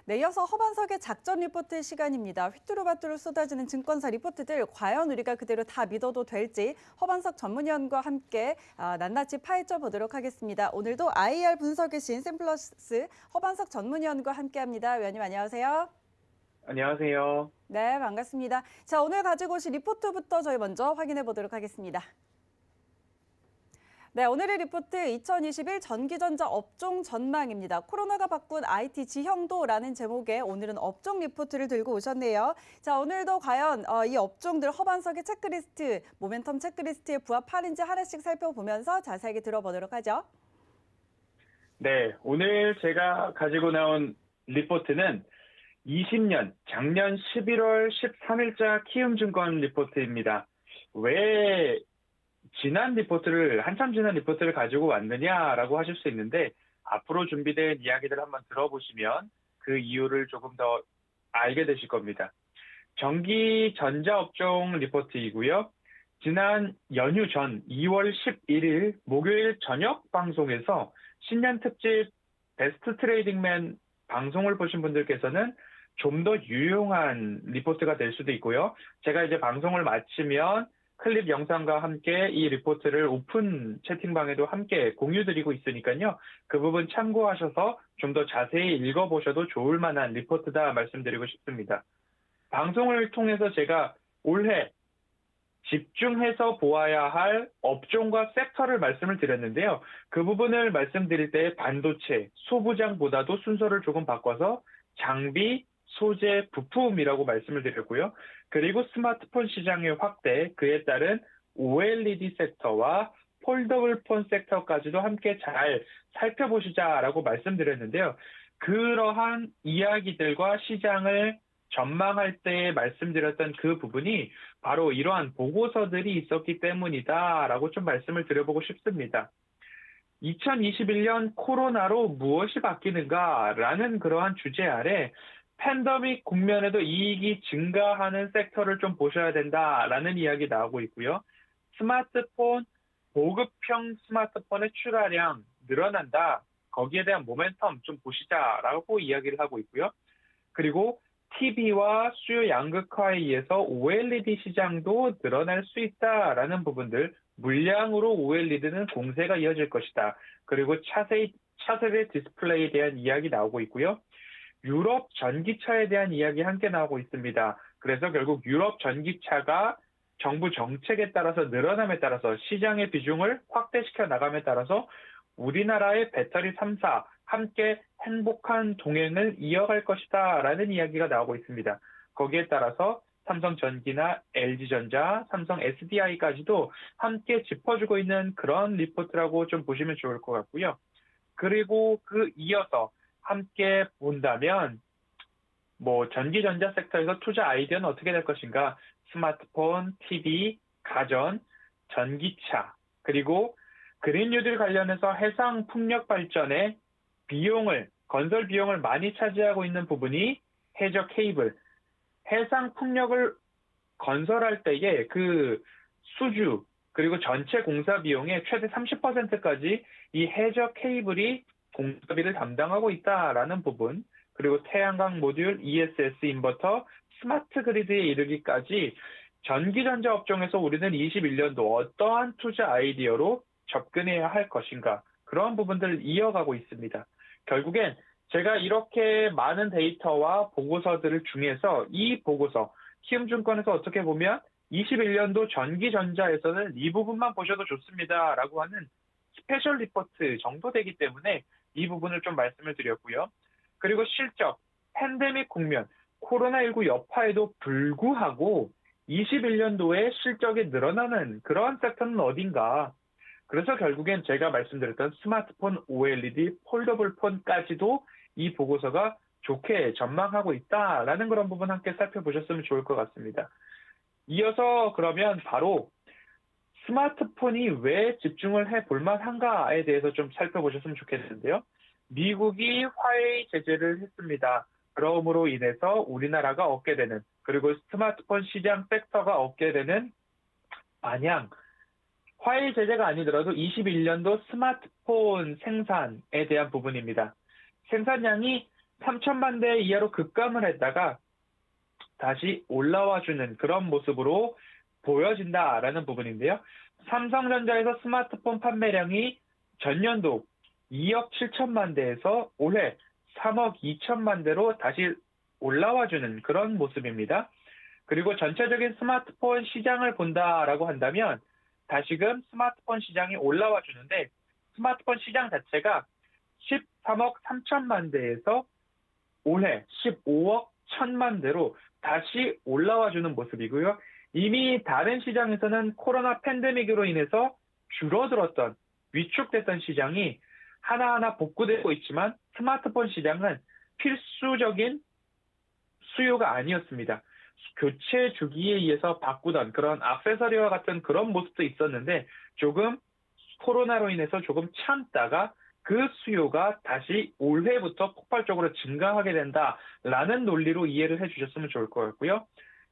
네, 이어서 허반석의 작전 리포트 시간입니다. 휘뚜루마뚜루 쏟아지는 증권사 리포트들 과연 우리가 그대로 다 믿어도 될지 허반석 전문위원과 함께 낱낱이 파헤쳐 보도록 하겠습니다. 오늘도 IR 분석의 신 샘플러스 허반석 전문위원과 함께합니다. 위원님 안녕하세요. 안녕하세요. 네, 반갑습니다. 자, 오늘 가지고 오신 리포트부터 저희 먼저 확인해 보도록 하겠습니다. 네, 오늘의 리포트 2021 전기전자 업종 전망입니다. 코로나가 바꾼 IT 지형도라는 제목의 오늘은 업종 리포트를 들고 오셨네요. 자, 오늘도 과연 이 업종들 허반석의 체크리스트, 모멘텀 체크리스트에 부합하는지 하나씩 살펴보면서 자세하게 들어보도록 하죠. 네, 오늘 제가 가지고 나온 리포트는 20년 작년 11월 13일자 키움증권 리포트입니다. 왜 한참 지난 리포트를 가지고 왔느냐라고 하실 수 있는데 앞으로 준비된 이야기들 한번 들어보시면 그 이유를 조금 더 알게 되실 겁니다. 전기 전자업종 리포트이고요. 지난 연휴 전 2월 11일 목요일 저녁 방송에서 신년 특집 베스트 트레이딩맨 방송을 보신 분들께서는 좀 더 유용한 리포트가 될 수도 있고요. 제가 이제 방송을 마치면 클립 영상과 함께 이 리포트를 오픈 채팅방에도 함께 공유드리고 있으니까요. 그 부분 참고하셔서 좀 더 자세히 읽어보셔도 좋을 만한 리포트다 말씀드리고 싶습니다. 방송을 통해서 제가 올해 집중해서 보아야 할 업종과 섹터를 말씀을 드렸는데요. 그 부분을 말씀드릴 때 반도체, 소부장보다도 순서를 조금 바꿔서 장비, 소재, 부품이라고 말씀을 드렸고요. 그리고 스마트폰 시장의 확대, 그에 따른 OLED 섹터와 폴더블 폰 섹터까지도 함께 잘 살펴보시자라고 말씀드렸는데요. 그러한 이야기들과 시장을 전망할 때 말씀드렸던 그 부분이 바로 이러한 보고서들이 있었기 때문이다라고 좀 말씀을 드려보고 싶습니다. 2021년 코로나로 무엇이 바뀌는가라는 그러한 주제 아래 팬데믹 국면에도 이익이 증가하는 섹터를 좀 보셔야 된다라는 이야기 나오고 있고요. 스마트폰, 보급형 스마트폰의 출하량 늘어난다. 거기에 대한 모멘텀 좀 보시자라고 이야기를 하고 있고요. 그리고 TV와 수요 양극화에 의해서 OLED 시장도 늘어날 수 있다라는 부분들, 물량으로 OLED는 공세가 이어질 것이다. 그리고 차세대 디스플레이에 대한 이야기 나오고 있고요. 유럽 전기차에 대한 이야기 함께 나오고 있습니다. 그래서 결국 유럽 전기차가 정부 정책에 따라서 늘어남에 따라서 시장의 비중을 확대시켜 나감에 따라서 우리나라의 배터리 3사 함께 행복한 동행을 이어갈 것이다 라는 이야기가 나오고 있습니다. 거기에 따라서 삼성전기나 LG전자, 삼성 SDI까지도 함께 짚어주고 있는 그런 리포트라고 좀 보시면 좋을 것 같고요. 그리고 그 이어서 함께 본다면 전기전자 섹터에서 투자 아이디어는 어떻게 될 것인가? 스마트폰, TV, 가전, 전기차, 그리고 그린 뉴딜 관련해서 해상 풍력 발전의 건설 비용을 많이 차지하고 있는 부분이 해저 케이블. 해상 풍력을 건설할 때에 그 수주, 그리고 전체 공사 비용의 최대 30%까지 이 해저 케이블이 공사비를 담당하고 있다라는 부분, 그리고 태양광 모듈, ESS 인버터, 스마트 그리드에 이르기까지 전기전자 업종에서 우리는 21년도 어떠한 투자 아이디어로 접근해야 할 것인가, 그런 부분들을 이어가고 있습니다. 결국엔 제가 이렇게 많은 데이터와 보고서들을 중에서 이 보고서, 키움증권에서 어떻게 보면 21년도 전기전자에서는 이 부분만 보셔도 좋습니다라고 하는 스페셜 리포트 정도 되기 때문에 이 부분을 좀 말씀을 드렸고요. 그리고 실적, 팬데믹 국면, 코로나19 여파에도 불구하고 21년도에 실적이 늘어나는 그러한 섹터는 어딘가. 그래서 결국엔 제가 말씀드렸던 스마트폰, OLED, 폴더블 폰까지도 이 보고서가 좋게 전망하고 있다라는 그런 부분 함께 살펴보셨으면 좋을 것 같습니다. 이어서 그러면 바로 스마트폰이 왜 집중을 해볼 만한가에 대해서 좀 살펴보셨으면 좋겠는데요. 미국이 화웨이 제재를 했습니다. 그러므로 인해서 우리나라가 얻게 되는, 그리고 스마트폰 시장 섹터가 얻게 되는 마냥 화웨이 제재가 아니더라도 21년도 스마트폰 생산에 대한 부분입니다. 생산량이 3천만 대 이하로 급감을 했다가 다시 올라와주는 그런 모습으로 보여진다라는 부분인데요. 삼성전자에서 스마트폰 판매량이 전년도 2억 7천만 대에서 올해 3억 2천만 대로 다시 올라와주는 그런 모습입니다. 그리고 전체적인 스마트폰 시장을 본다라고 한다면 다시금 스마트폰 시장이 올라와 주는데 스마트폰 시장 자체가 13억 3천만 대에서 올해 15억 1천만 대로 다시 올라와 주는 모습이고요. 이미 다른 시장에서는 코로나 팬데믹으로 인해서 줄어들었던 위축됐던 시장이 하나하나 복구되고 있지만 스마트폰 시장은 필수적인 수요가 아니었습니다. 교체 주기에 의해서 바꾸던 그런 액세서리와 같은 그런 모습도 있었는데 조금 코로나로 인해서 조금 참다가 그 수요가 다시 올해부터 폭발적으로 증가하게 된다라는 논리로 이해를 해주셨으면 좋을 것 같고요.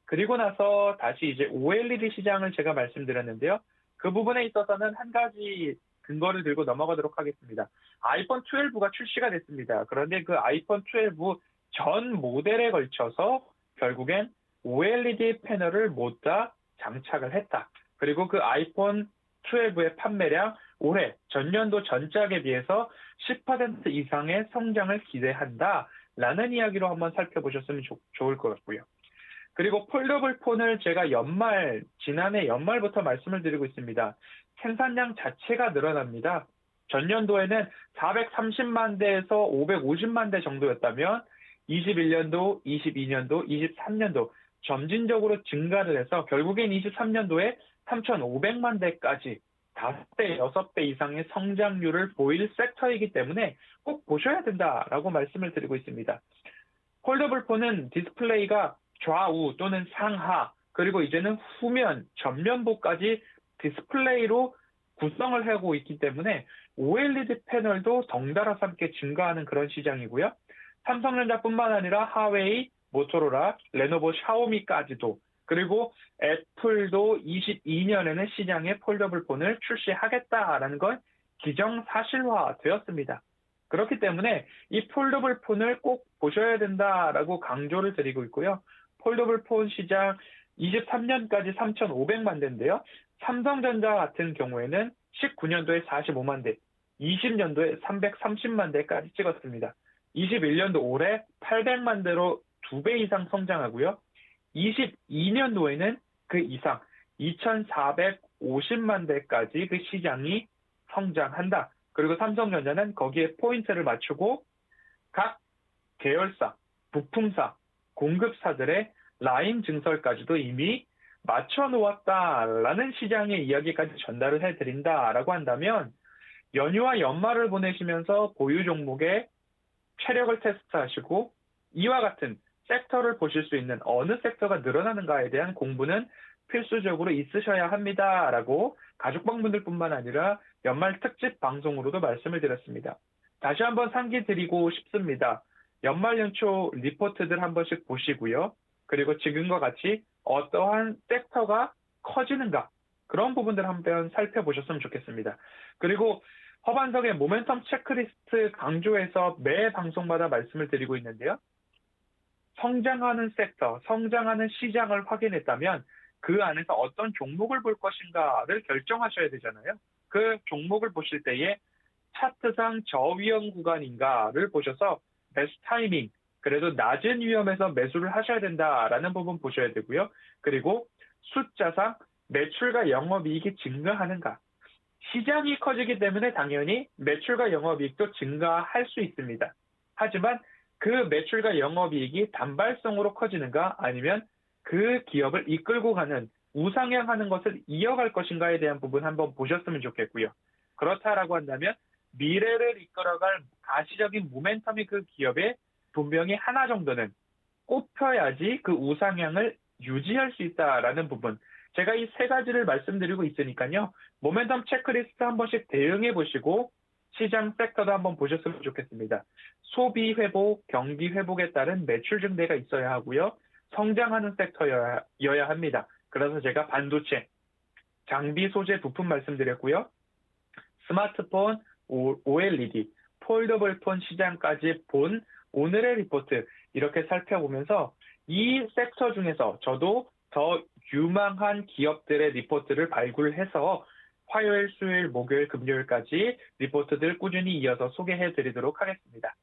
그리고 나서 다시 이제 OLED 시장을 제가 말씀드렸는데요. 그 부분에 있어서는 한 가지 근거를 들고 넘어가도록 하겠습니다. 아이폰 12가 출시가 됐습니다. 그런데 그 아이폰 12 전 모델에 걸쳐서 결국엔 OLED 패널을 못 다 장착을 했다. 그리고 그 아이폰 12의 판매량 올해 전년도 전작에 비해서 10% 이상의 성장을 기대한다라는 이야기로 한번 살펴보셨으면 좋을 것 같고요. 그리고 폴더블 폰을 제가 지난해 연말부터 말씀을 드리고 있습니다. 생산량 자체가 늘어납니다. 전년도에는 430만 대에서 550만 대 정도였다면 21년도, 22년도, 23년도 점진적으로 증가를 해서 결국엔 23년도에 3,500만 대까지 5배, 6배 이상의 성장률을 보일 섹터이기 때문에 꼭 보셔야 된다라고 말씀을 드리고 있습니다. 폴더블 폰은 디스플레이가 좌우 또는 상하 그리고 이제는 후면, 전면부까지 디스플레이로 구성을 하고 있기 때문에 OLED 패널도 덩달아서 함께 증가하는 그런 시장이고요. 삼성전자뿐만 아니라 하웨이, 모토로라, 레노버, 샤오미까지도 그리고 애플도 22년에는 시장에 폴더블 폰을 출시하겠다라는 건 기정사실화되었습니다. 그렇기 때문에 이 폴더블 폰을 꼭 보셔야 된다라고 강조를 드리고 있고요. 폴더블 폰 시장 23년까지 3,500만 대인데요. 삼성전자 같은 경우에는 19년도에 45만 대, 20년도에 330만 대까지 찍었습니다. 21년도 올해 800만 대로 2배 이상 성장하고요. 22년도에는 그 이상 2,450만 대까지 그 시장이 성장한다. 그리고 삼성전자는 거기에 포인트를 맞추고 각 계열사, 부품사, 공급사들의 라인 증설까지도 이미 맞춰 놓았다라는 시장의 이야기까지 전달을 해드린다라고 한다면 연휴와 연말을 보내시면서 보유 종목의 체력을 테스트하시고 이와 같은 섹터를 보실 수 있는 어느 섹터가 늘어나는가에 대한 공부는 필수적으로 있으셔야 합니다라고 가족방문들뿐만 아니라 연말 특집 방송으로도 말씀을 드렸습니다. 다시 한번 상기 드리고 싶습니다. 연말 연초 리포트들 한 번씩 보시고요. 그리고 지금과 같이 어떠한 섹터가 커지는가 그런 부분들 한번 살펴보셨으면 좋겠습니다. 그리고 허반석의 모멘텀 체크리스트 강조해서 매 방송마다 말씀을 드리고 있는데요. 성장하는 섹터, 성장하는 시장을 확인했다면 그 안에서 어떤 종목을 볼 것인가를 결정하셔야 되잖아요. 그 종목을 보실 때에 차트상 저위험 구간인가를 보셔서 매수 타이밍, 그래도 낮은 위험에서 매수를 하셔야 된다라는 부분 보셔야 되고요. 그리고 숫자상 매출과 영업이익이 증가하는가. 시장이 커지기 때문에 당연히 매출과 영업이익도 증가할 수 있습니다. 하지만 그 매출과 영업이익이 단발성으로 커지는가 아니면 그 기업을 이끌고 가는 우상향하는 것을 이어갈 것인가에 대한 부분 한번 보셨으면 좋겠고요. 그렇다라고 한다면 미래를 이끌어갈 가시적인 모멘텀이 그 기업에 분명히 하나 정도는 꼽혀야지 그 우상향을 유지할 수 있다라는 부분. 제가 이 세 가지를 말씀드리고 있으니까요. 모멘텀 체크리스트 한 번씩 대응해 보시고 시장 섹터도 한번 보셨으면 좋겠습니다. 소비 회복, 경기 회복에 따른 매출 증대가 있어야 하고요. 성장하는 섹터여야 합니다. 그래서 제가 반도체, 장비 소재 부품 말씀드렸고요. 스마트폰, OLED, 폴더블 폰 시장까지 본 오늘의 리포트 이렇게 살펴보면서 이 섹터 중에서 저도 더 유망한 기업들의 리포트를 발굴해서 화요일, 수요일, 목요일, 금요일까지 리포트들 꾸준히 이어서 소개해 드리도록 하겠습니다.